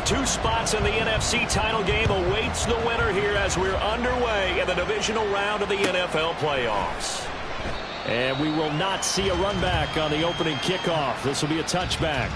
two spots in the NFC title game awaits the winner here as we're underway in the divisional round of the NFL playoffs. And we will not see a run back on the opening kickoff. This will be a touchback.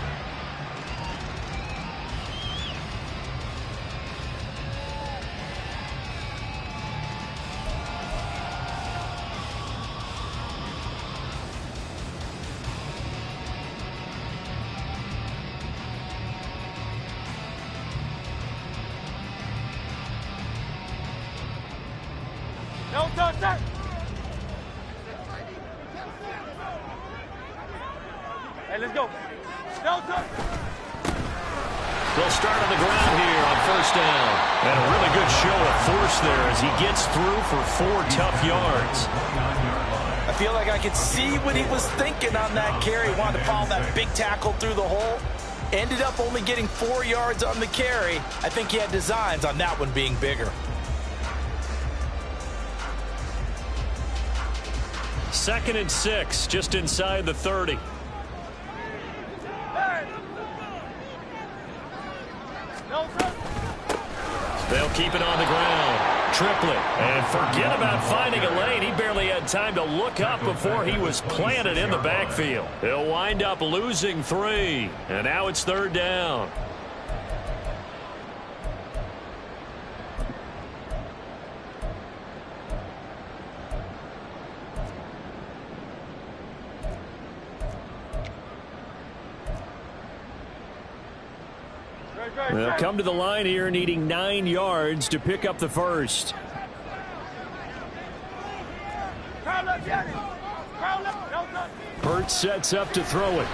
Hey, let's go. They'll start on the ground here on first down. And a really good show of force there as he gets through for 4 tough yards. I feel like I could see what he was thinking on that carry. He wanted to follow that big tackle through the hole. Ended up only getting 4 yards on the carry. I think he had designs on that one being bigger. 2nd and 6, just inside the 30. They'll keep it on the ground. Triplett. And forget about finding a lane. He barely had time to look up before he was planted in the backfield. He'll wind up losing 3. And now it's 3rd down. They'll come to the line here needing 9 yards to pick up the first. Hurts sets up to throw it.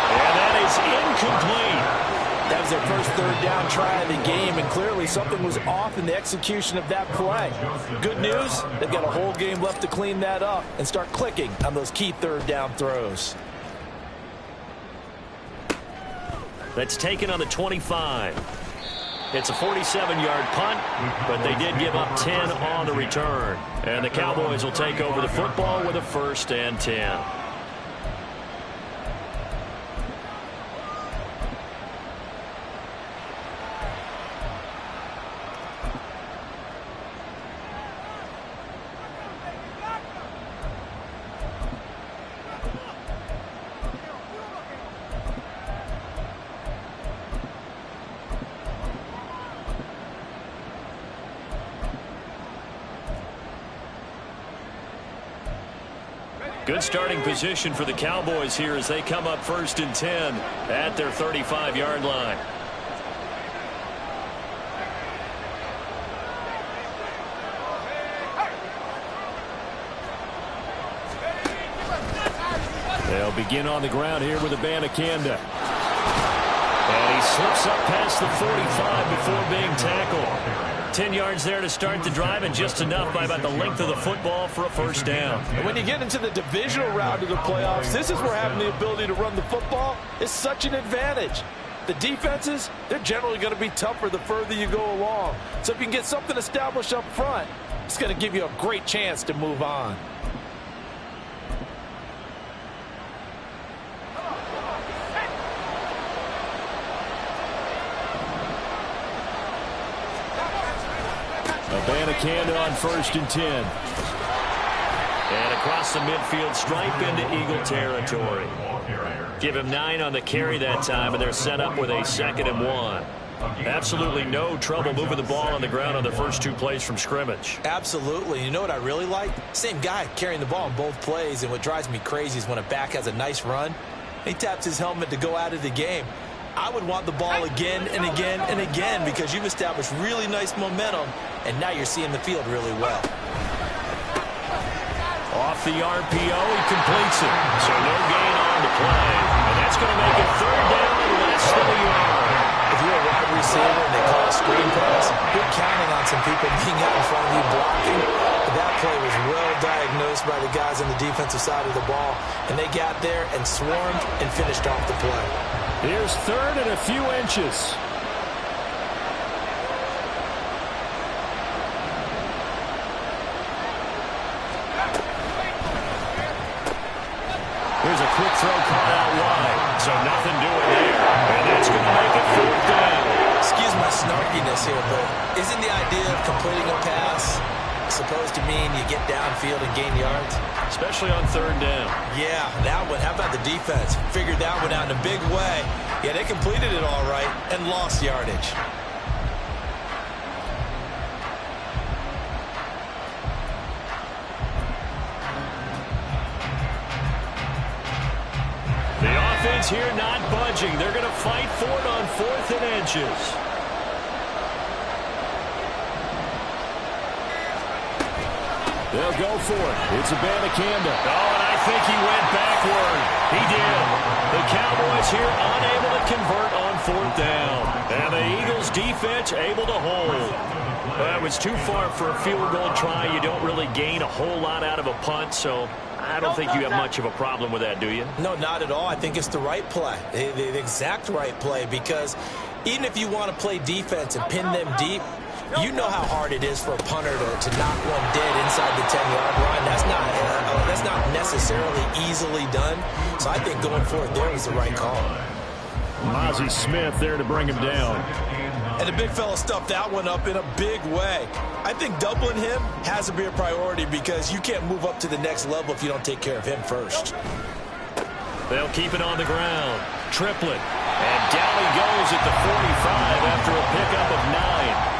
And that is incomplete. That was their first 3rd down try of the game, and clearly something was off in the execution of that play. Good news, they've got a whole game left to clean that up and start clicking on those key 3rd down throws. That's taken on the 25. It's a 47-yard punt, but they did give up 10 on the return. And the Cowboys will take over the football with a 1st and 10. Good starting position for the Cowboys here as they come up 1st and 10 at their 35-yard line. They'll begin on the ground here with Abanikanda. And he slips up past the 45 before being tackled. 10 yards there to start the drive, and just enough by about the length of the football for a 1st down. And when you get into the divisional round of the playoffs, this is where having the ability to run the football is such an advantage. The defenses, they're generally going to be tougher the further you go along. So if you can get something established up front, it's going to give you a great chance to move on. Abanikanda on 1st and 10. And across the midfield stripe into Eagle territory. Give him 9 on the carry that time, and they're set up with a 2nd and 1. Absolutely no trouble moving the ball on the ground on the first 2 plays from scrimmage. Absolutely. You know what I really like? Same guy carrying the ball in both plays, and what drives me crazy is when a back has a nice run, he taps his helmet to go out of the game. I would want the ball again and again and again because you've established really nice momentum, and now you're seeing the field really well. Off the RPO, he completes it. So no gain on the play. And that's going to make it 3rd down and less than a yard. If you're a wide receiver and they call a screen pass, you're counting on some people being out in front of you blocking. But that play was well diagnosed by the guys on the defensive side of the ball, and they got there and swarmed and finished off the play. Here's 3rd and a few inches. Here's a quick throw caught out wide. So nothing doing there. Isn't the idea of completing a pass supposed to mean you get downfield and gain yards? Especially on third down. Yeah, that one. How about the defense? Figured that one out in a big way. Yeah, they completed it all right and lost yardage. The offense here not budging. They're going to fight for it on 4th and inches. They'll go for it. It's Abanikanda. Oh, and I think he went backward. He did. The Cowboys here unable to convert on 4th down. And the Eagles defense able to hold. That was too far for a field goal try. You don't really gain a whole lot out of a punt, so I don't think you have much of a problem with that, do you? No, not at all. I think it's the right play, the exact right play, because even if you want to play defense and pin them deep, you know how hard it is for a punter to knock one dead inside the 10-yard line. That's not necessarily easily done. So I think going for it there was the right call. Mazi Smith there to bring him down. And the big fella stuffed that one up in a big way. I think doubling him has to be a priority because you can't move up to the next level if you don't take care of him first. They'll keep it on the ground. Triplett. And down he goes at the 45 after a pickup of 9.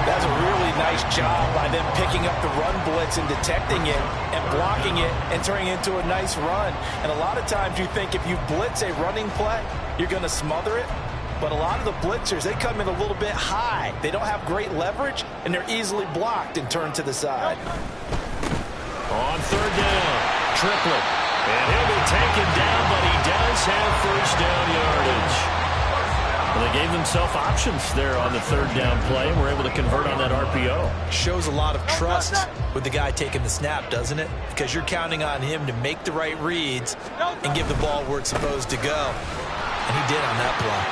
That's a really nice job by them picking up the run blitz and detecting it and blocking it and turning it into a nice run. And a lot of times you think if you blitz a running play, you're going to smother it. But a lot of the blitzers, they come in a little bit high. They don't have great leverage, and they're easily blocked and turned to the side. On 3rd down, Triplett. And he'll be taken down, but he does have 1st down yardage. Well, they gave themselves options there on the 3rd down play and were able to convert on that RPO. Shows a lot of trust with the guy taking the snap, doesn't it? Because you're counting on him to make the right reads and give the ball where it's supposed to go. And he did on that play.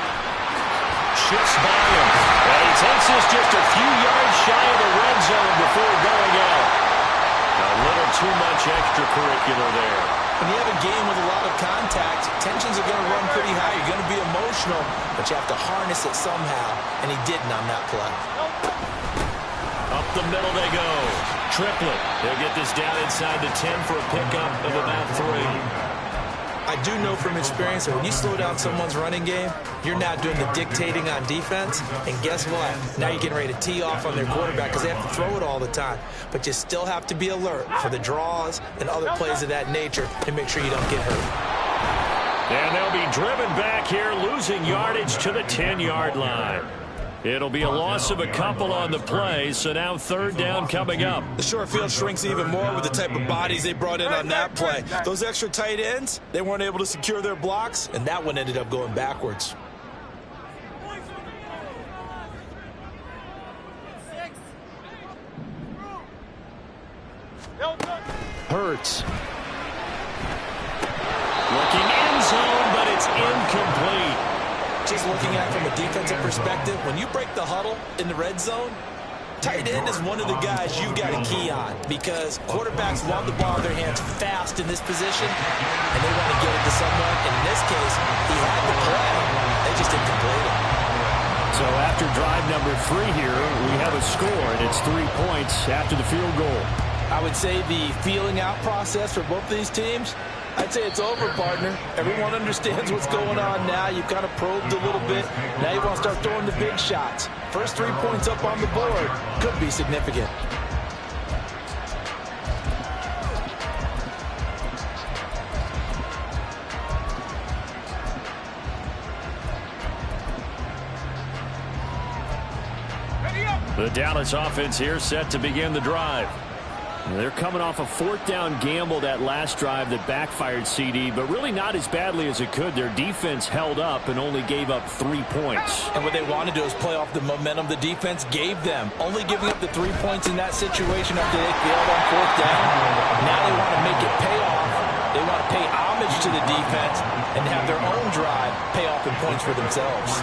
Shifts by him. And he takes this just a few yards shy of the red zone before going out. A little too much extracurricular there. When you have a game with a lot of contact, tensions are going to run pretty high. You're going to be emotional, but you have to harness it somehow, and he didn't on that play. Up the middle they go. Triplett. They'll get this down inside the 10 for a pickup of about 3. I do know from experience that when you slow down someone's running game, you're not doing the dictating on defense. And guess what? Now you're getting ready to tee off on their quarterback because they have to throw it all the time. But you still have to be alert for the draws and other plays of that nature to make sure you don't get hurt. And they'll be driven back here, losing yardage to the 10-yard line. It'll be a loss of a couple on the play, so now 3rd down coming up. The short field shrinks even more with the type of bodies they brought in on that play. Those extra tight ends, they weren't able to secure their blocks, and that one ended up going backwards. Hurts. Looking end zone, but it's incomplete. Just looking at it from a defensive perspective, when you break the huddle in the red zone, tight end is one of the guys you've got to key on because quarterbacks want the ball in their hands fast in this position, and they want to get it to someone. And in this case, he had the play. They just didn't complete it. So after drive number 3 here, we have a score, and it's 3 points after the field goal. I would say the feeling out process for both these teams, I'd say it's over, partner. Everyone understands what's going on now. You've kind of probed a little bit. Now you want to start throwing the big shots. First 3 points up on the board could be significant. The Dallas offense here set to begin the drive. They're coming off a 4th down gamble that last drive that backfired CD, but really not as badly as it could. Their defense held up and only gave up 3 points. And what they want to do is play off the momentum the defense gave them. Only giving up the 3 points in that situation after they failed on 4th down. Now they want to make it pay off. They want to pay homage to the defense and have their own drive pay off in points for themselves.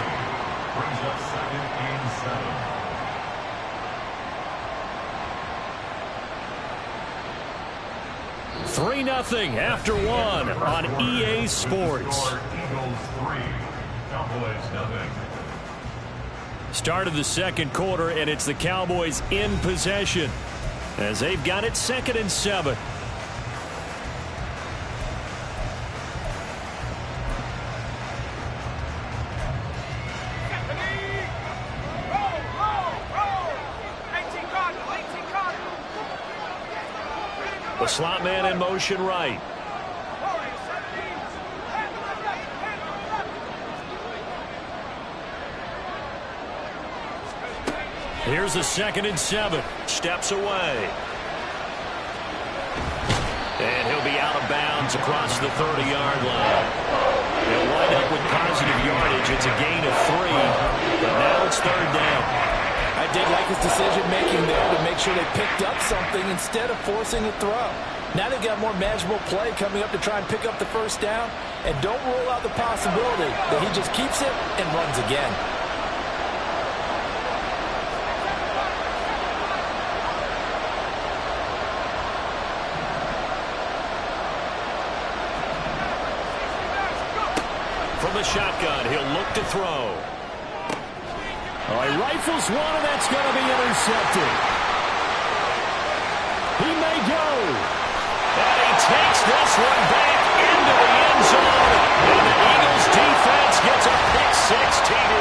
3-0 after 1 on EA Sports. Start of the second quarter, and it's the Cowboys in possession as they've got it 2nd and 7. The slot man in motion right. Here's the 2nd and 7. Steps away. And he'll be out of bounds across the 30-yard line. He'll wind up with positive yardage. It's a gain of 3. But now it's 3rd down. I did like his decision-making there to make sure they picked up something instead of forcing a throw. Now they've got more manageable play coming up to try and pick up the 1st down. And don't rule out the possibility that he just keeps it and runs again. From the shotgun, he'll look to throw. All right, rifles one, and that's going to be intercepted. He may go. And he takes this one back into the end zone. And the Eagles defense gets a pick-6 TD.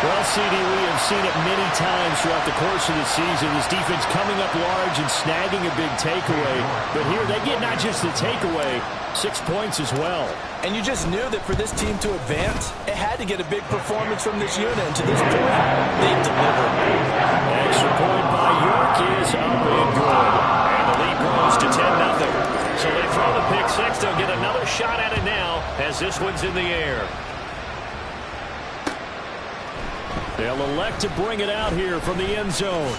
Well, CD, we have seen it many times throughout the course of the season. This defense coming up large and snagging a big takeaway. But here, they get not just the takeaway, 6 points as well. And you just knew that for this team to advance, it had to get a big performance from this unit. And to this point, they've delivered. Extra point by York is up and good. And the lead grows to 10-0. So they throw the pick-6. They'll get another shot at it now as this one's in the air. They'll elect to bring it out here from the end zone.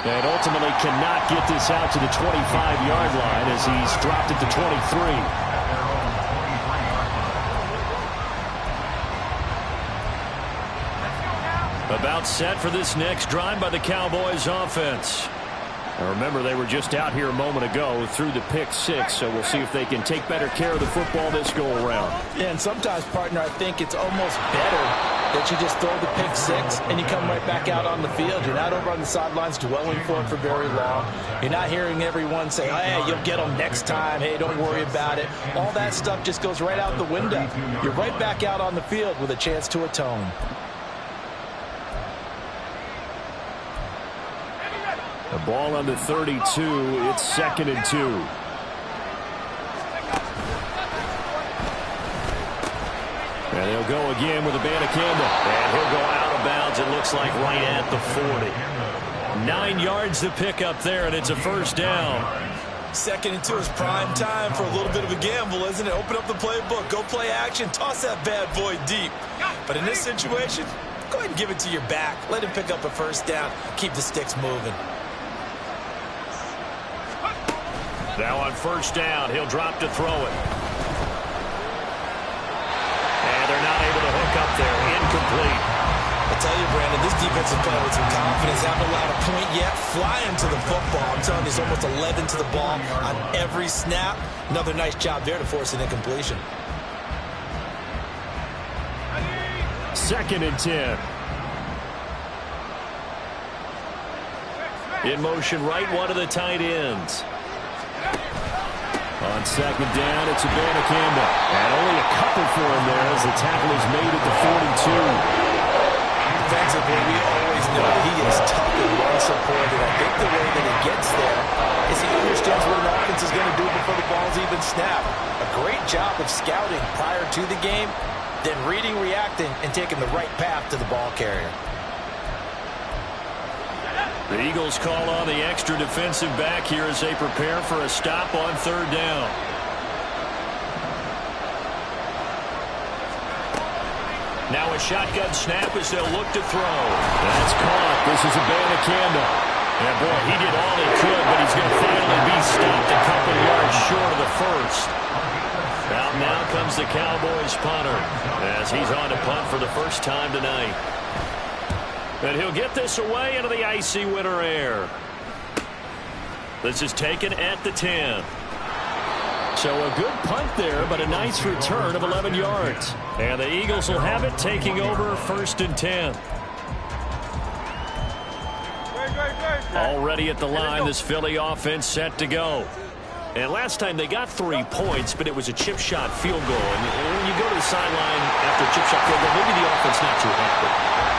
And ultimately cannot get this out to the 25-yard line as he's dropped it to 23. About set for this next drive by the Cowboys offense. Now remember, they were just out here a moment ago through the pick-6, so we'll see if they can take better care of the football this go-around. Yeah, and sometimes, partner, I think it's almost better that you just throw the pick-6 and you come right back out on the field. You're not over on the sidelines dwelling for it for very long. You're not hearing everyone say, hey, you'll get them next time. Hey, don't worry about it. All that stuff just goes right out the window. You're right back out on the field with a chance to atone. The ball on the 32. It's 2nd and 2. And he'll go again with Abanikanda. And he'll go out of bounds, it looks like, right at the 40. 9 yards to pick up there, and it's a 1st down. 2nd and 2 is prime time for a little bit of a gamble, isn't it? Open up the playbook, go play action, toss that bad boy deep. But in this situation, go ahead and give it to your back. Let him pick up a 1st down. Keep the sticks moving. Now on 1st down, he'll drop to throw it. And they're not able to hook up there. Incomplete. I tell you, Brandon, this defense is playing with some confidence. Haven't allowed a point yet. Flying to the football. I'm telling you, it's almost 11 to the ball on every snap. Another nice job there to force an incompletion. 2nd and 10. In motion right, one of the tight ends. On 2nd down, it's Abanikanda. And only a couple for him there as the tackle is made at the 42. Defensively, we always know he is tough and well-supported. I think the way that he gets there is he understands what an offense is going to do before the ball's even snapped. A great job of scouting prior to the game, then reading, reacting, and taking the right path to the ball carrier. The Eagles call on the extra defensive back here as they prepare for a stop on 3rd down. Now a shotgun snap as they'll look to throw. That's caught. This is Abanikanda. And boy, he did all he could, but he's going to finally be stopped a couple yards short of the 1st. Now comes the Cowboys punter as he's on to punt for the 1st time tonight. And he'll get this away into the icy winter air. This is taken at the 10. So a good punt there, but a nice return of 11 yards. And the Eagles will have it, taking over 1st and 10. Already at the line, this Philly offense set to go. And last time they got 3 points, but it was a chip shot field goal. And when you go to the sideline after a chip shot field goal, maybe the offense not too happy.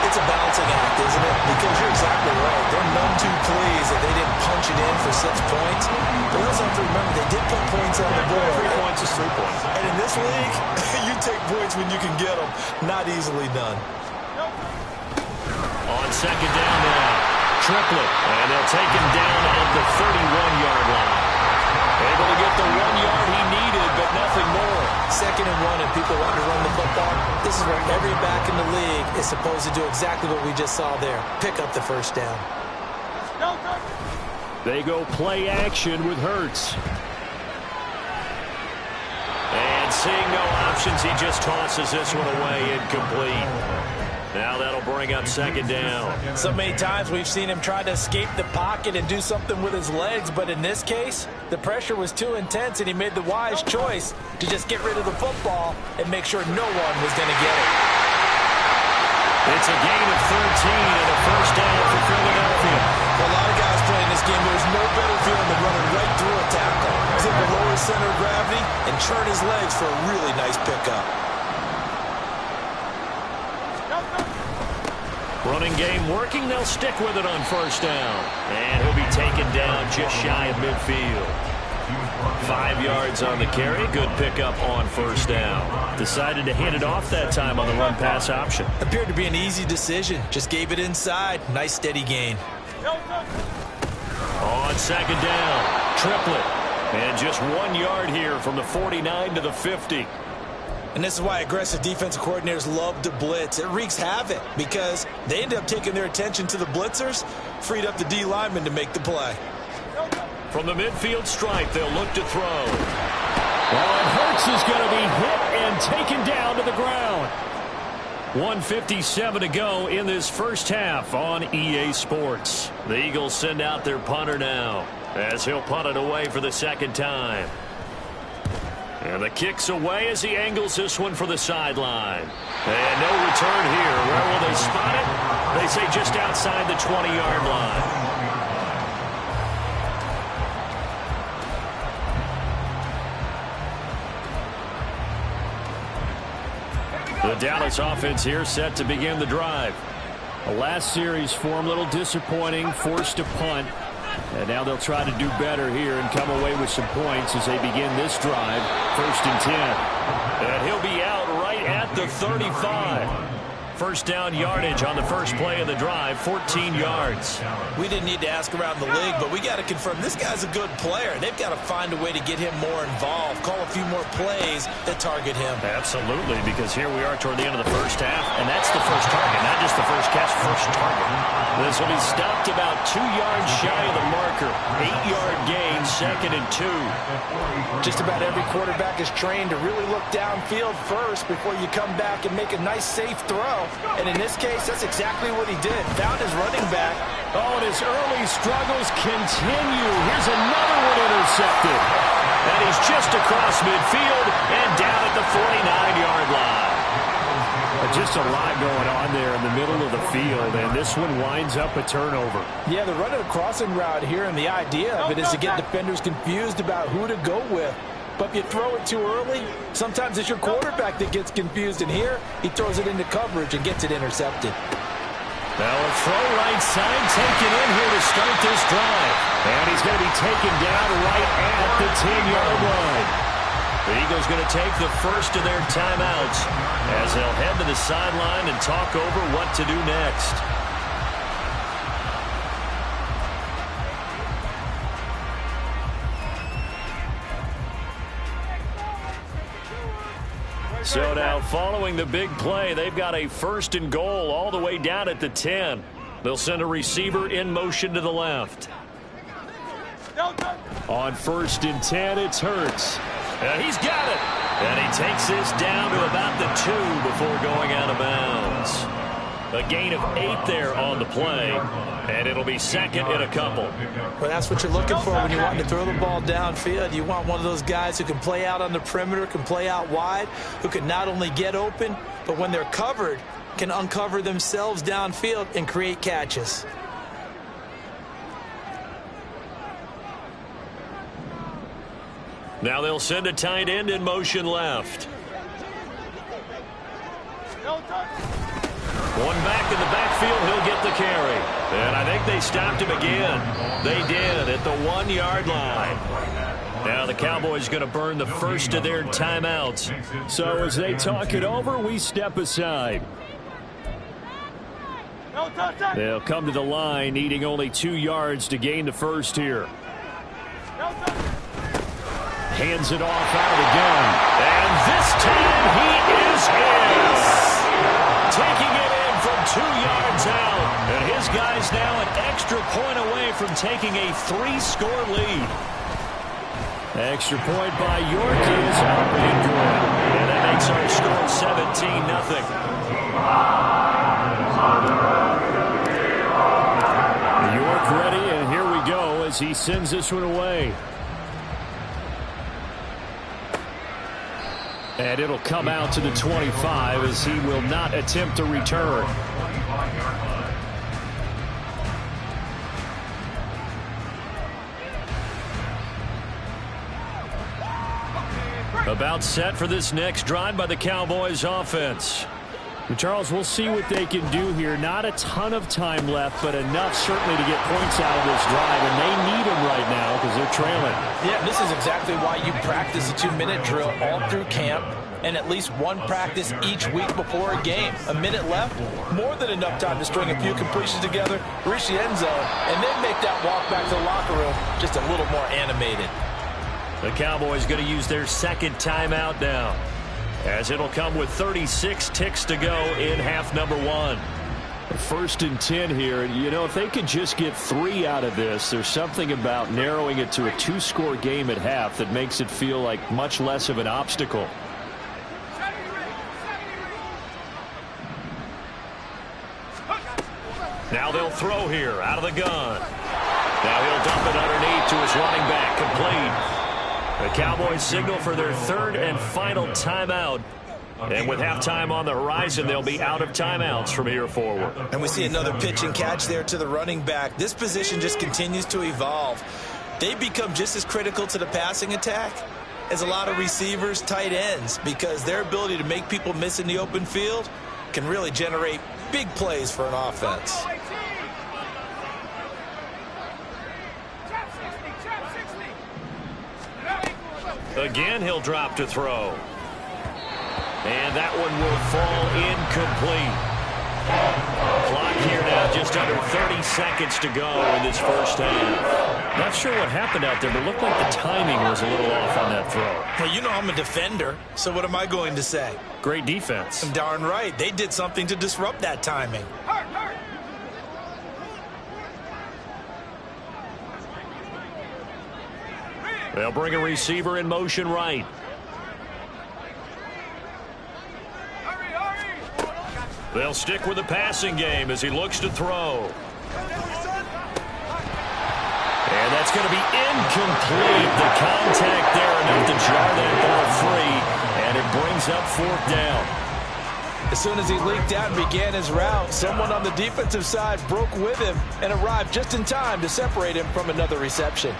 It's a balancing act, isn't it? Because you're exactly right. They're none too pleased that they didn't punch it in for 6 points. But we also have to remember they did put points on the board. 3 points is 3 points. And in this league, you take points when you can get them. Not easily done. On second down now, Triplett. And they'll take him down at the 31-yard line. Able to get the 1 yard he needed, but nothing more. 2nd and 1, and people want to run the football. This is where every back in the league is supposed to do exactly what we just saw there. Pick up the first down. They go play action with Hurts. And seeing no options, he just tosses this one away, incomplete. Now that'll bring up 2nd down. So many times we've seen him try to escape the pocket and do something with his legs, but in this case, the pressure was too intense and he made the wise choice to just get rid of the football and make sure no one was going to get it. It's a gain of 13 and a first down for Philadelphia. A lot of guys playing this game, there's no better feeling than running right through a tackle. He's able to lower his center of gravity and churn his legs for a really nice pickup. Running game working. They'll stick with it on first down. And he'll be taken down just shy of midfield. 5 yards on the carry. Good pickup on first down. Decided to hand it off that time on the run-pass option. Appeared to be an easy decision. Just gave it inside. Nice steady gain. On second down, Triplett. And just 1 yard here from the 49 to the 50. And this is why aggressive defensive coordinators love to blitz. It wreaks havoc because they end up taking their attention to the blitzers, freed up the D lineman to make the play. From the midfield stripe, they'll look to throw. And Hurts is going to be hit and taken down to the ground. 1:57 to go in this first half on EA Sports. The Eagles send out their punter now as he'll punt it away for the 2nd time. And the kick's away as he angles this one for the sideline. And no return here. Where will they spot it? They say just outside the 20-yard line. The Dallas offense here set to begin the drive. The last series form a little disappointing, forced to punt. And now they'll try to do better here and come away with some points as they begin this drive. 1st and 10. And he'll be out right at the 35. First down yardage on the first play of the drive, 14 yards. We didn't need to ask around the league, but we got to confirm this guy's a good player. They've got to find a way to get him more involved, call a few more plays that target him. Absolutely, because here we are toward the end of the first half, and that's the first target, not just the first catch, first target. This will be stopped about 2 yards shy of the marker. 8-yard gain, 2nd and 2. Just about every quarterback is trained to really look downfield first before you come back and make a nice, safe throw. And in this case, that's exactly what he did. Found his running back. Oh, and his early struggles continue. Here's another one intercepted. And he's just across midfield and down at the 49-yard line. Just a lot going on there in the middle of the field, and this one winds up a turnover. Yeah, they're running a crossing route here, and the idea of it is to get defenders confused about who to go with. But if you throw it too early, sometimes it's your quarterback that gets confused. And here, he throws it into coverage and gets it intercepted. Now a throw right side taken in here to start this drive. And he's going to be taken down right at the 10-yard line. The Eagles going to take the first of their timeouts as they'll head to the sideline and talk over what to do next. So now following the big play, they've got a 1st and goal all the way down at the 10. They'll send a receiver in motion to the left. On 1st and 10, it's Hurts. And he's got it. And he takes this down to about the 2 before going out of bounds. A gain of 8 there on the play, and it'll be 2nd and a couple. Well, that's what you're looking for when you want to throw the ball downfield. You want one of those guys who can play out on the perimeter, can play out wide, who can not only get open, but when they're covered, can uncover themselves downfield and create catches. Now they'll send a tight end in motion left. One back in the backfield, he'll get the carry. And I think they stopped him again. They did at the 1-yard line. Now the Cowboys going to burn the first of their timeouts. So as they talk it over, we step aside. They'll come to the line, needing only 2 yards to gain the first here. Hands it off out of the gun. And this time he is in. Taking it in from 2 yards out. And his guy's now an extra point away from taking a 3-score lead. Extra point by York is up and good. And that makes our score 17-0. York ready, and here we go as he sends this one away. And it'll come out to the 25 as he will not attempt to return. About set for this next drive by the Cowboys offense. Charles, we'll see what they can do here. Not a ton of time left, but enough certainly to get points out of this drive, and they need them right now because they're trailing. Yeah, this is exactly why you practice a 2-minute drill all through camp and at least one practice each week before a game. A minute left, more than enough time to string a few completions together, reach the end zone, and then make that walk back to the locker room just a little more animated. The Cowboys going to use their second timeout now, as it'll come with 36 ticks to go in half number 1. 1st and 10 here. You know, if they could just get 3 out of this, there's something about narrowing it to a 2-score game at half that makes it feel like much less of an obstacle. Now they'll throw here out of the gun. Now he'll dump it underneath to his running back, complete. The Cowboys signal for their 3rd and final timeout. And with halftime on the horizon, they'll be out of timeouts from here forward. And we see another pitch and catch there to the running back. This position just continues to evolve. They become just as critical to the passing attack as a lot of receivers, tight ends, because their ability to make people miss in the open field can really generate big plays for an offense. Again, he'll drop to throw. And that one will fall incomplete. Clock here now, just under 30 seconds to go in this first half. Not sure what happened out there, but it looked like the timing was a little off on that throw. Hey, you know I'm a defender, so what am I going to say? Great defense. I'm darn right. They did something to disrupt that timing. They'll bring a receiver in motion right. They'll stick with the passing game as he looks to throw. And that's going to be incomplete. The contact there enough to jar that ball free, and it brings up 4th down. As soon as he leaked out and began his route, someone on the defensive side broke with him and arrived just in time to separate him from another reception.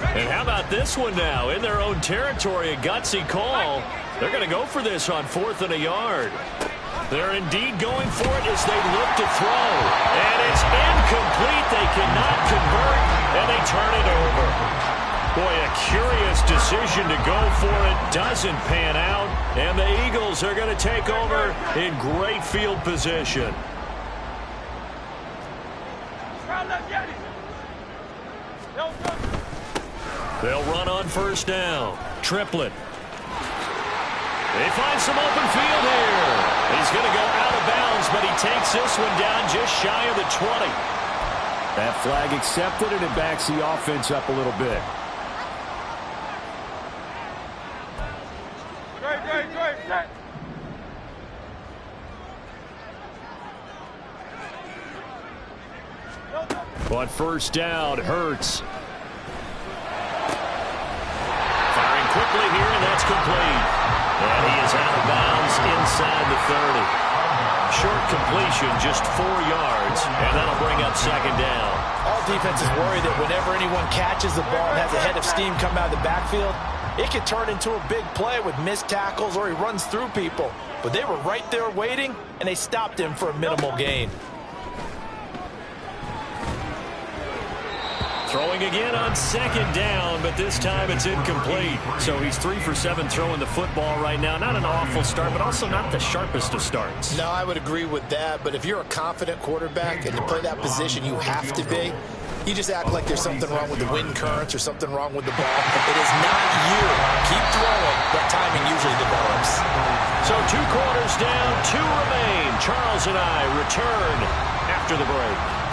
And how about this one now? In their own territory, a gutsy call. They're going to go for this on 4th and a yard. They're indeed going for it as they look to throw. And it's incomplete. They cannot convert, and they turn it over. Boy, a curious decision to go for it. Doesn't pan out, and the Eagles are going to take over in great field position. They'll run on 1st down. Triplett. They find some open field here. He's going to go out of bounds, but he takes this one down just shy of the 20. That flag accepted, and it backs the offense up a little bit. On 1st down, Hurts. Firing quickly here, and that's complete. And he is out of bounds inside the 30. Short completion, just 4 yards, and that'll bring up 2nd down. All defenses worry that whenever anyone catches the ball and has a head of steam come out of the backfield, it can turn into a big play with missed tackles or he runs through people. But they were right there waiting, and they stopped him for a minimal gain. Throwing again on second down, but this time it's incomplete. So he's 3 for 7 throwing the football right now. Not an awful start, but also not the sharpest of starts. No, I would agree with that. But if you're a confident quarterback and to play that position, you have to be. You just act like there's something wrong with the wind currents or something wrong with the ball. It is not you. Keep throwing. That timing usually develops. So 2 quarters down, 2 remain. Charles and I return after the break.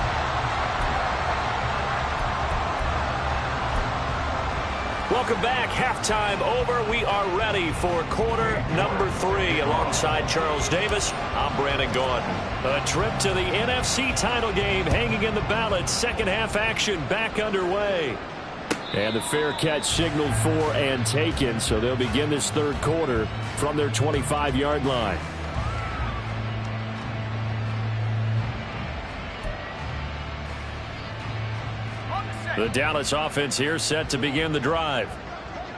Welcome back. Halftime over. We are ready for quarter number 3. Alongside Charles Davis, I'm Brandon Gaudin. A trip to the NFC title game hanging in the balance. Second half action back underway. And the fair catch signaled for and taken, so they'll begin this third quarter from their 25-yard line. The Dallas offense here set to begin the drive.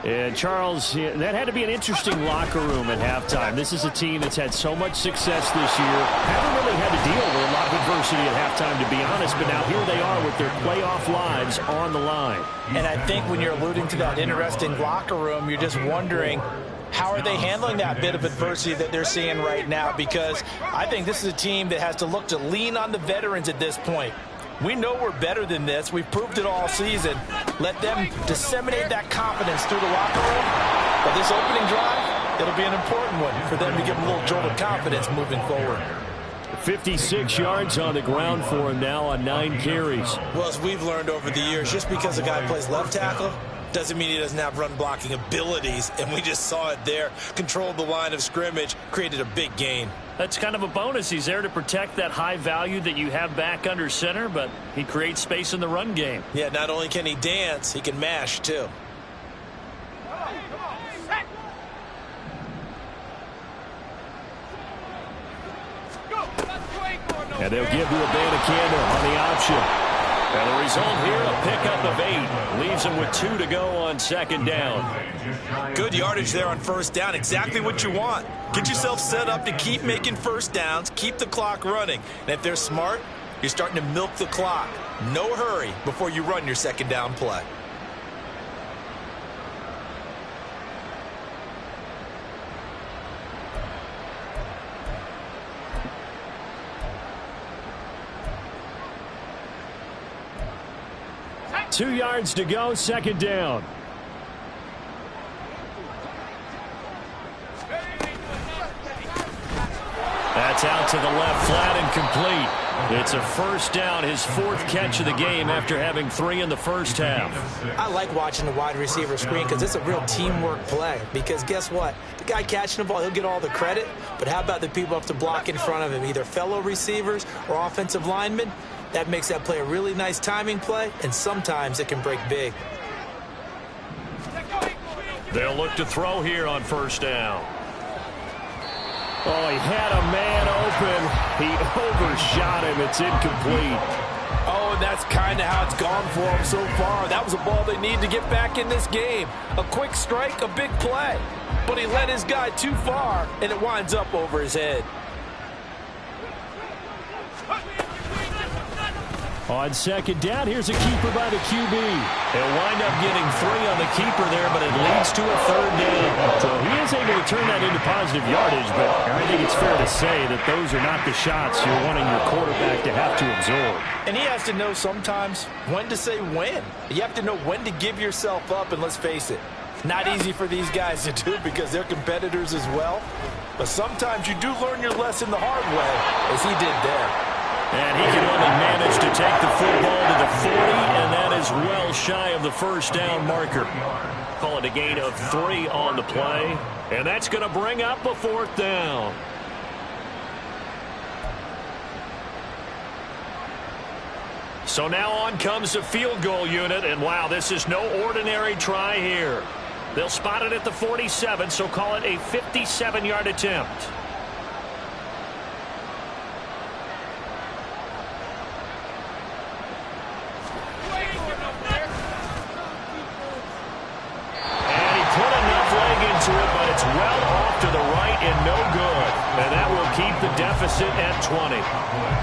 And Charles, that had to be an interesting locker room at halftime. This is a team that's had so much success this year. Haven't really had to deal with a lot of adversity at halftime, to be honest. But now here they are with their playoff lives on the line. And I think when you're alluding to that interesting locker room, you're just wondering, how are they handling that bit of adversity that they're seeing right now? Because I think this is a team that has to look to lean on the veterans at this point. We know we're better than this. We've proved it all season. Let them disseminate that confidence through the locker room. But this opening drive, it'll be an important one for them to give them a little jolt of confidence moving forward. 56 yards on the ground for him now on 9 carries. Well, as we've learned over the years, just because a guy plays left tackle doesn't mean he doesn't have run blocking abilities. And we just saw it there. Controlled the line of scrimmage, created a big gain. That's kind of a bonus. He's there to protect that high value that you have back under center, but he creates space in the run game. Yeah, not only can he dance, he can mash too. And they'll give you Abanikanda on the option. And the result here, a pickup of 8. Leaves him with 2 to go on second down. Good yardage there on first down. Exactly what you want. Get yourself set up to keep making first downs, keep the clock running. And if they're smart, you're starting to milk the clock. No hurry before you run your second down play. Two yards to go, second down. That's out to the left, flat and complete. It's a first down, his 4th catch of the game after having 3 in the first half. I like watching the wide receiver screen because it's a real teamwork play. Because guess what? The guy catching the ball, he'll get all the credit. But how about the people up to block in front of him, either fellow receivers or offensive linemen? That makes that play a really nice timing play, and sometimes it can break big. They'll look to throw here on first down. Oh, he had a man open. He overshot him. It's incomplete. Oh, and that's kind of how it's gone for him so far. That was a ball they need to get back in this game. A quick strike, a big play. But he led his guy too far, and it winds up over his head. On second down, here's a keeper by the QB. He'll wind up getting 3 on the keeper there, but it leads to a third down. So he is able to turn that into positive yardage, but I think it's fair to say that those are not the shots you're wanting your quarterback to have to absorb. And he has to know sometimes when to say when. You have to know when to give yourself up, and let's face it, not easy for these guys to do because they're competitors as well. But sometimes you do learn your lesson the hard way, as he did there. And he can only manage to take the football to the 40, and that is well shy of the first down marker. Call it a gain of 3 on the play, and that's going to bring up a 4th down. So now on comes the field goal unit, and wow, this is no ordinary try here. They'll spot it at the 47, so call it a 57-yard attempt. left to the right and no good. And that will keep the deficit at 20.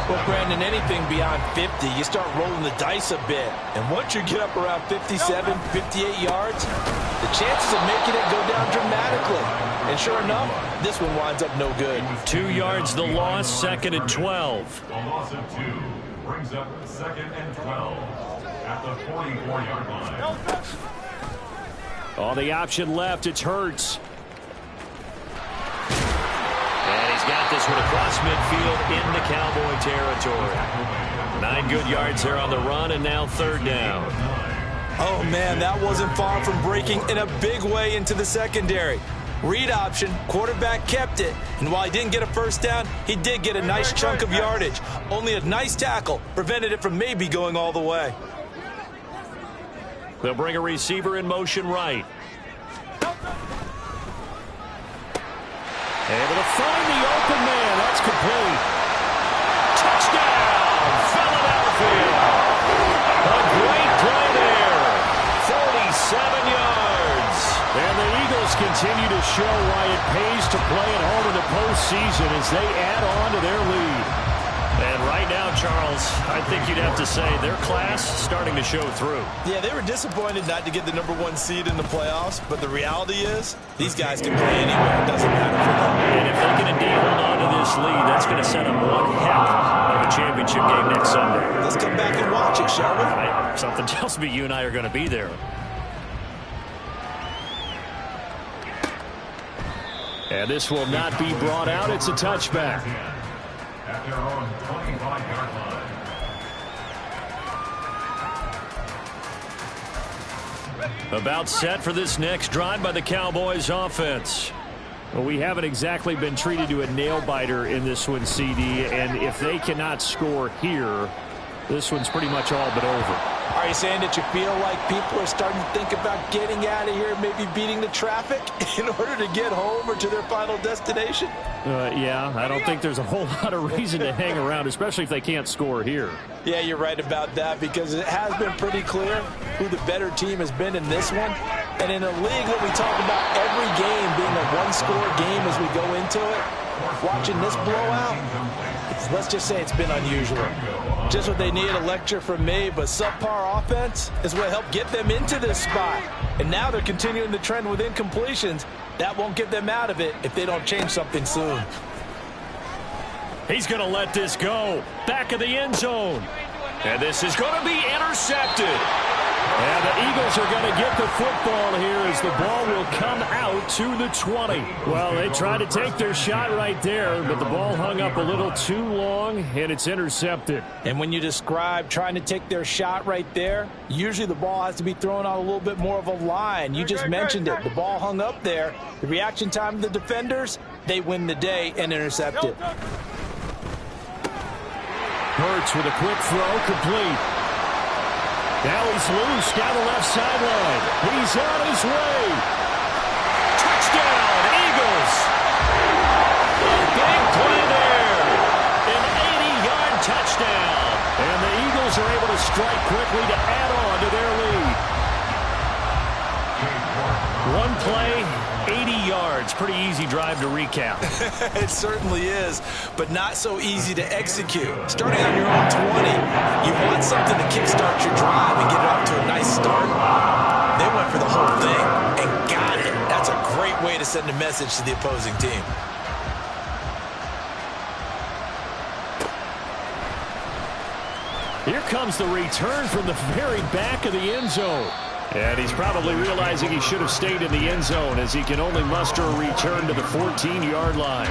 Well, Brandon, anything beyond 50, you start rolling the dice a bit. And once you get up around 57, 58 yards, the chances of making it go down dramatically. And sure enough, this one winds up no good. 2 yards the loss, 2nd and 12. A loss of 2 brings up 2nd and 12 at the 44-yard line. Oh, the option left, it's Hurts. And he's got this one across midfield into Cowboy territory. 9 good yards there on the run, and now 3rd down. Oh, man, that wasn't far from breaking in a big way into the secondary. Read option, quarterback kept it, and while he didn't get a first down, he did get a nice chunk of yardage. Only a nice tackle prevented it from maybe going all the way. They'll bring a receiver in motion right. Able to find the open man. That's complete. Touchdown, Philadelphia. A great play there. 47 yards. And the Eagles continue to show why it pays to play at home in the postseason as they add on to their lead. And right now, Charles, I think you'd have to say their class starting to show through. Yeah, they were disappointed not to get the #1 seed in the playoffs, but the reality is these guys can play anywhere. It doesn't matter for them. And if they can indeed hold on to this lead, that's going to set up one heck of a championship game next Sunday. Let's come back and watch it, shall we? Something tells me you and I are going to be there. And this will not be brought out. It's a touchback. At their own 25-yard line. About set for this next drive by the Cowboys offense. Well, we haven't exactly been treated to a nail-biter in this one, CD, and if they cannot score here, this one's pretty much all but over. Are you saying that you feel like people are starting to think about getting out of here, maybe beating the traffic in order to get home or to their final destination? Yeah, I don't think there's a whole lot of reason to hang around, especially if they can't score here. Yeah, you're right about that because it has been pretty clear who the better team has been in this one. And in a league that we talk about every game being a one-score game as we go into it, watching this blowout, let's just say it's been unusual. Just what they need, a lecture from me, but subpar offense is what helped get them into this spot. And now they're continuing the trend with incompletions. That won't get them out of it if they don't change something soon. He's going to let this go. Back of the end zone. And this is going to be intercepted. And the Eagles are going to get the football here as the ball will come out to the 20. Well, they tried to take their shot right there, but the ball hung up a little too long, and it's intercepted. And when you describe trying to take their shot right there, usually the ball has to be thrown on a little bit more of a line. You just mentioned it. The ball hung up there. The reaction time of the defenders, they win the day and intercept it. Hurts with a quick throw, complete. Now he's loose down the left sideline. He's on his way. Touchdown, Eagles. Big play there. An 80-yard touchdown. And the Eagles are able to strike quickly to add on to their lead. One play, 80 yards. Pretty easy drive to recap. It certainly is, but not so easy to execute. Starting on your own 20, you want something to kickstart your drive and get it off to a nice start. They went for the whole thing and got it. That's a great way to send a message to the opposing team. Here comes the return from the very back of the end zone. And he's probably realizing he should have stayed in the end zone as he can only muster a return to the 14-yard line.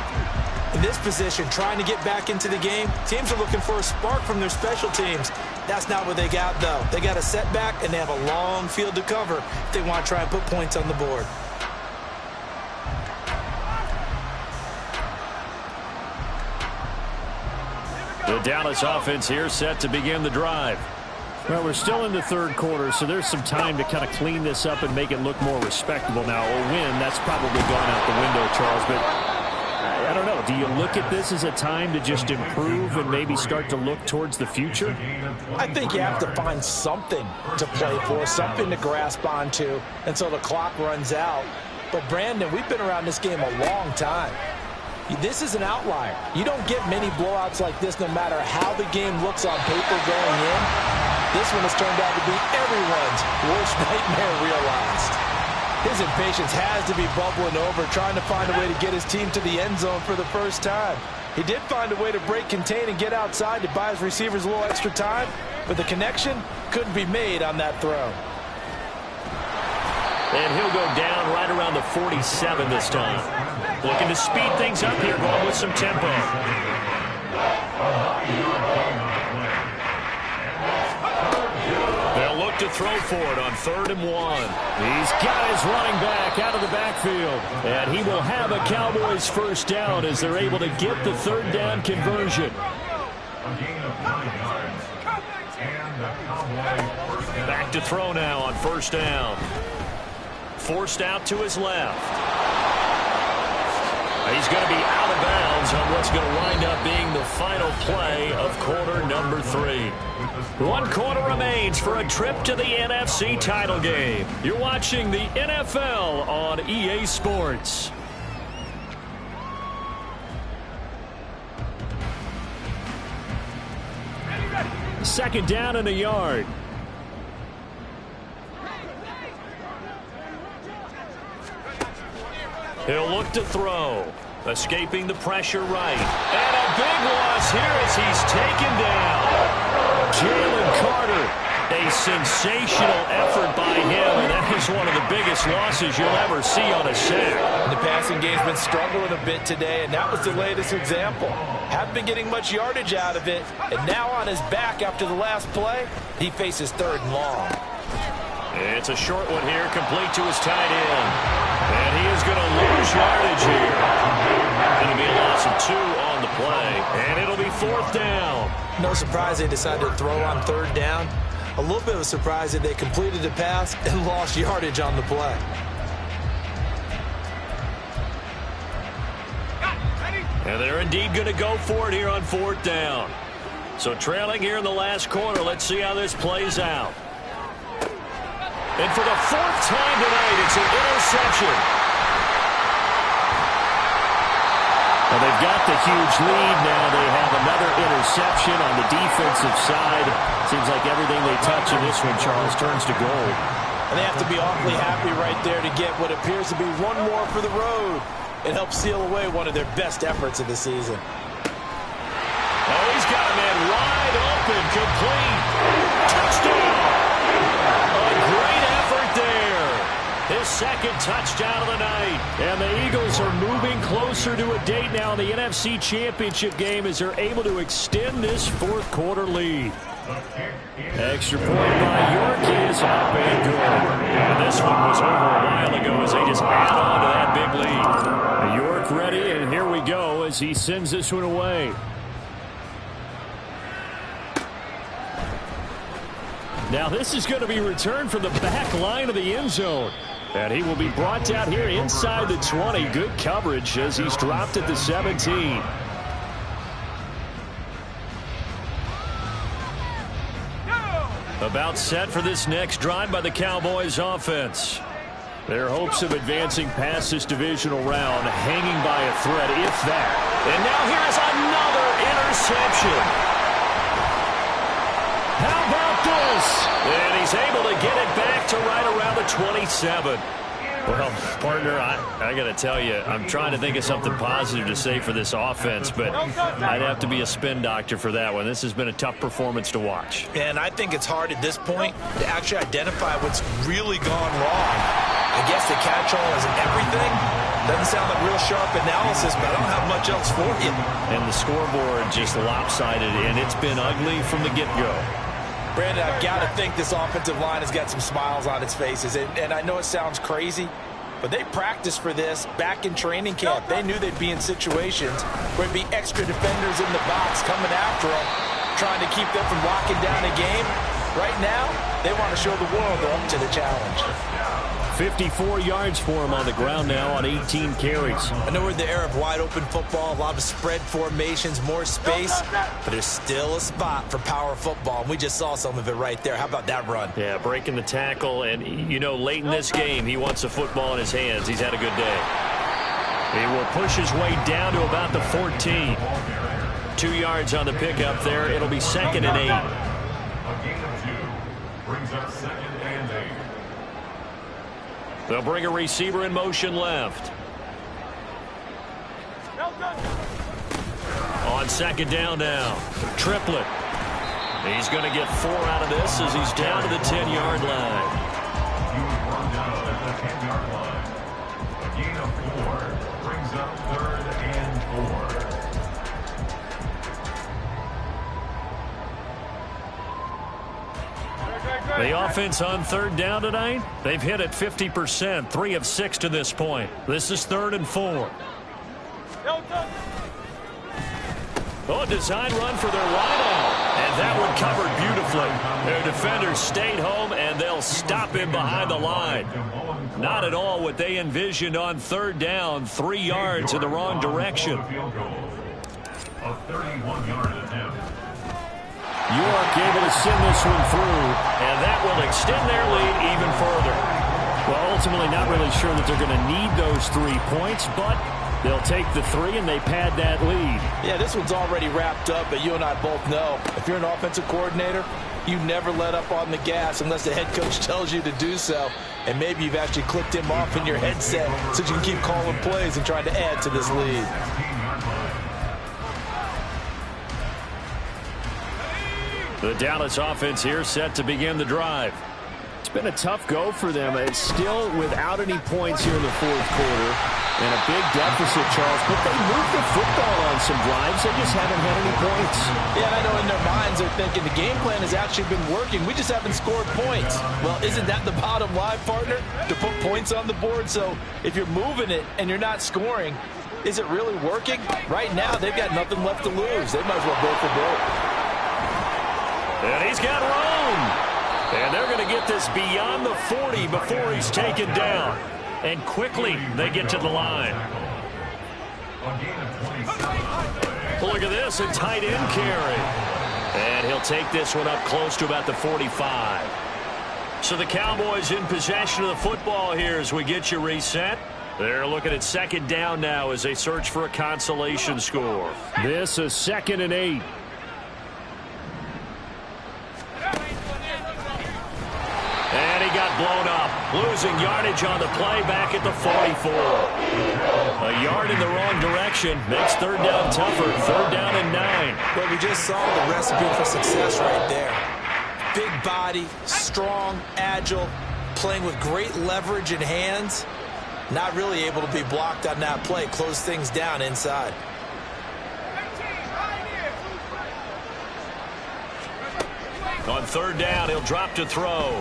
In this position, trying to get back into the game, teams are looking for a spark from their special teams. That's not what they got, though. They got a setback, and they have a long field to cover if they want to try and put points on the board. The Dallas offense here set to begin the drive. Well, we're still in the third quarter, so there's some time to kind of clean this up and make it look more respectable now. A win, that's probably gone out the window, Charles, but I don't know. Do you look at this as a time to just improve and maybe start to look towards the future? I think you have to find something to play for, something to grasp onto until the clock runs out. But, Brandon, we've been around this game a long time. This is an outlier. You don't get many blowouts like this no matter how the game looks on paper going in. This one has turned out to be everyone's worst nightmare realized. His impatience has to be bubbling over, trying to find a way to get his team to the end zone for the first time. He did find a way to break contain and get outside to buy his receivers a little extra time, but the connection couldn't be made on that throw. And he'll go down right around the 47 this time. Looking to speed things up here, going with some tempo. They'll look to throw for it on 3rd and 1. He's got his running back out of the backfield. And he will have a Cowboys first down as they're able to get the 3rd down conversion. Back to throw now on 1st down. Forced out to his left. He's going to be out of bounds on what's going to wind up being the final play of quarter number 3. 1 quarter remains for a trip to the NFC title game. You're watching the NFL on EA Sports. Second down and a yard. He'll look to throw. Escaping the pressure right. And a big loss here as he's taken down. Jalen Carter. A sensational effort by him, and that is one of the biggest losses you'll ever see on a sack. The passing game's been struggling a bit today, and that was the latest example. Haven't been getting much yardage out of it, and now on his back after the last play, he faces 3rd and long. It's a short one here, complete to his tight end. And he is going to lose yardage here. Going to be a loss of 2 on the play, and it'll be 4th down. No surprise they decided to throw on 3rd down. A little bit of a surprise that they completed the pass and lost yardage on the play. And they're indeed going to go for it here on 4th down. So trailing here in the last quarter, let's see how this plays out. And for the 4th time tonight, it's an interception. Well, they've got the huge lead now. They have another interception on the defensive side. Seems like everything they touch in this one, Charles, turns to gold. And they have to be awfully happy right there to get what appears to be one more for the road. It helps seal away one of their best efforts of the season. Oh, he's got a man wide open, complete. Touchdown! A great effort there. His 2nd touchdown of the night. And the Eagles are moving closer to a date now in the NFC Championship game as they're able to extend this 4th quarter lead. Extra point by York is up and good. And this one was over a while ago as they just add on to that big lead. York ready, and here we go as he sends this one away. Now this is going to be returned from the back line of the end zone. And he will be brought down here inside the 20. Good coverage as he's dropped at the 17. About set for this next drive by the Cowboys offense. Their hopes of advancing past this divisional round hanging by a thread, if that. And now here's another interception. How about this? And he's able to get it back to right around the 27. Well, partner, I got to tell you, I'm trying to think of something positive to say for this offense, but I'd have to be a spin doctor for that one. This has been a tough performance to watch. And I think it's hard at this point to actually identify what's really gone wrong. I guess the catch-all isn't everything. Doesn't sound like real sharp analysis, but I don't have much else for you. And the scoreboard just lopsided, and it's been ugly from the get-go. Brandon, I've got to think this offensive line has got some smiles on its faces. And I know it sounds crazy, but they practiced for this back in training camp. They knew they'd be in situations where it'd be extra defenders in the box coming after them, trying to keep them from locking down a game. Right now, they want to show the world they're up to the challenge. 54 yards for him on the ground now on 18 carries. I know we're in the era of wide-open football, a lot of spread formations, more space, but there's still a spot for power football, and we just saw some of it right there. How about that run? Yeah, breaking the tackle, and, you know, late in this game, he wants the football in his hands. He's had a good day. He will push his way down to about the 14. 2 yards on the pickup there. It'll be 2nd and 8. A gain of 2 brings up 2nd and 8. They'll bring a receiver in motion left. On 2nd down now. Triplett. He's going to get 4 out of this as he's down to the 10-yard line. He was run down at the 10-yard line. A gain of 4 brings up 3rd and 4. The offense on 3rd down tonight, they've hit it 50%, 3 of 6 to this point. This is 3rd and 4. Oh, design run for their wideout. And that one covered beautifully. Their defenders stayed home, and they'll stop him behind the line. Not at all what they envisioned on 3rd down, 3 yards in the wrong direction. A 31-yard attempt. York able to send this one through. And that will extend their lead even further. Well, ultimately not really sure that they're going to need those 3 points, but they'll take the 3 and they pad that lead. Yeah, this one's already wrapped up, but you and I both know if you're an offensive coordinator, you never let up on the gas unless the head coach tells you to do so. And maybe you've actually clicked him off in your headset so you can keep calling plays and trying to add to this lead. The Dallas offense here set to begin the drive. It's been a tough go for them. It's still without any points here in the 4th quarter. And a big deficit, Charles. But they moved the football on some drives. They just haven't had any points. Yeah, I know in their minds they're thinking the game plan has actually been working. We just haven't scored points. Well, isn't that the bottom line, partner? To put points on the board. So if you're moving it and you're not scoring, is it really working? Right now, they've got nothing left to lose. They might as well go for broke. And he's got room. And they're going to get this beyond the 40 before he's taken down. And quickly, they get to the line. Look at this, a tight end carry. And he'll take this one up close to about the 45. So the Cowboys in possession of the football here as we get you reset. They're looking at 2nd down now as they search for a consolation score. This is 2nd and 8. And he got blown up, losing yardage on the play back at the 44. A yard in the wrong direction makes 3rd down tougher. 3rd down and 9. Well, we just saw the recipe for success right there. Big body, strong, agile, playing with great leverage in hands. Not really able to be blocked on that play. Close things down inside. On 3rd down, he'll drop to throw.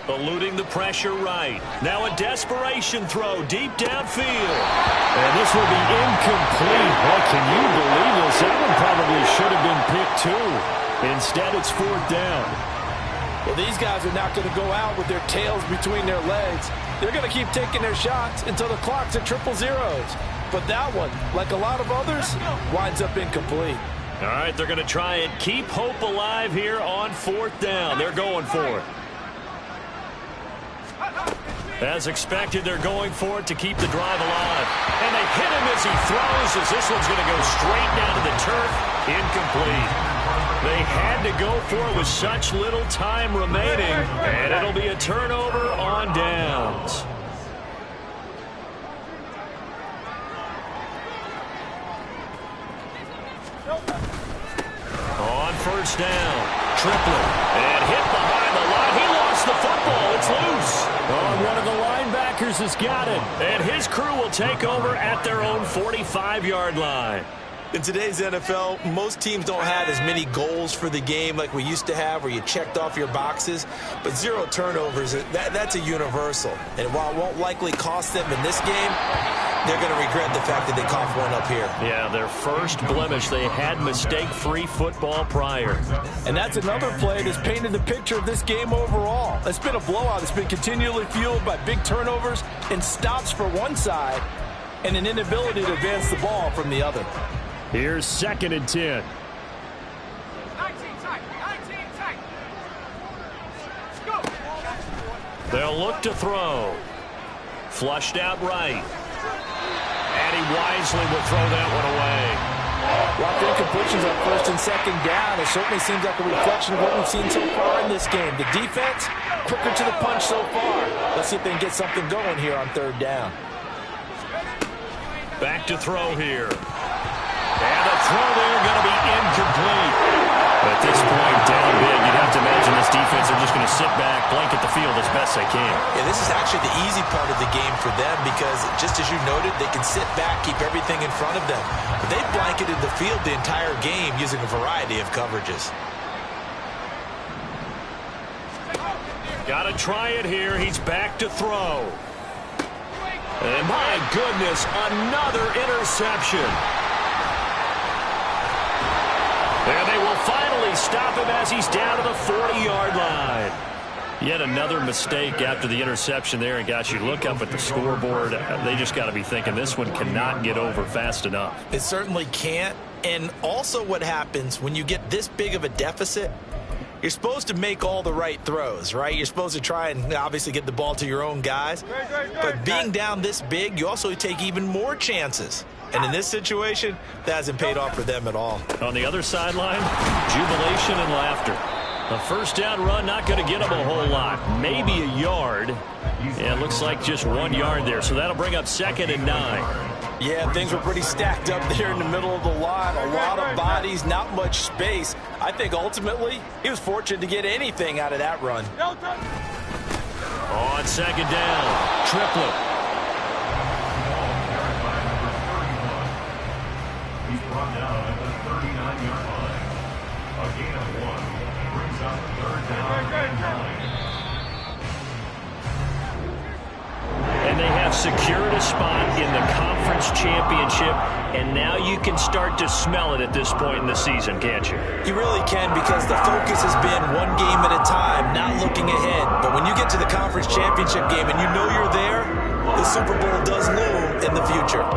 Eluding the pressure right. Now a desperation throw deep downfield. And this will be incomplete. Boy, can you believe this? That one probably should have been picked too. Instead, it's 4th down. Well, these guys are not going to go out with their tails between their legs. They're going to keep taking their shots until the clock's at 000. But that one, like a lot of others, winds up incomplete. All right, they're going to try and keep hope alive here on 4th down. They're going for it. As expected, they're going for it to keep the drive alive. And they hit him as he throws, as this one's going to go straight down to the turf. Incomplete. They had to go for it with such little time remaining, and it'll be a turnover on downs. On 1st down, Triplett, and hit behind the line. He lost the football. It's loose. Oh, one of the linebackers has got it. And his crew will take over at their own 45-yard line. In today's NFL, most teams don't have as many goals for the game like we used to have where you checked off your boxes. But 0 turnovers, that's a universal. And while it won't likely cost them in this game, they're going to regret the fact that they coughed one up here. Yeah, their first blemish. They had mistake-free football prior. And that's another play that's painted the picture of this game overall. It's been a blowout. It's been continually fueled by big turnovers and stops for one side and an inability to advance the ball from the other. Here's 2nd and 10. They'll look to throw. Flushed out right. And he wisely will throw that one away. Lots of incompletions on 1st and 2nd down. It certainly seems like a reflection of what we've seen so far in this game. The defense, quicker to the punch so far. Let's see if they can get something going here on 3rd down. Back to throw here. And the throw there going to be incomplete. At this point, down big, you'd have to imagine this defense are just going to sit back, blanket the field as best they can. Yeah, this is actually the easy part of the game for them because, just as you noted, they can sit back, keep everything in front of them. But they've blanketed the field the entire game using a variety of coverages. Got to try it here. He's back to throw. And my goodness, another interception. And they will finally stop him as he's down to the 40-yard line. Yet another mistake after the interception there. And, gosh, you look up at the scoreboard, they just got to be thinking this one cannot get over fast enough. It certainly can't. And also what happens when you get this big of a deficit, you're supposed to make all the right throws, right? You're supposed to try and obviously get the ball to your own guys. But being down this big, you also take even more chances. And in this situation, that hasn't paid off for them at all. On the other sideline, jubilation and laughter. A 1st down run, not going to get them a whole lot. Maybe a yard. Yeah, it looks like just 1 yard there. So that'll bring up 2nd and 9. Yeah, things were pretty stacked up there in the middle of the line. A lot of bodies, not much space. I think ultimately he was fortunate to get anything out of that run. On 2nd down, Triplett. He's brought down at the 39-yard line. A gain of 1 brings up 3rd down and 9. And they have secured a spot in the conference championship, and now you can start to smell it at this point in the season, can't you? You really can, because the focus has been one game at a time, not looking ahead. But when you get to the conference championship game and you know you're there, the Super Bowl does loom in the future.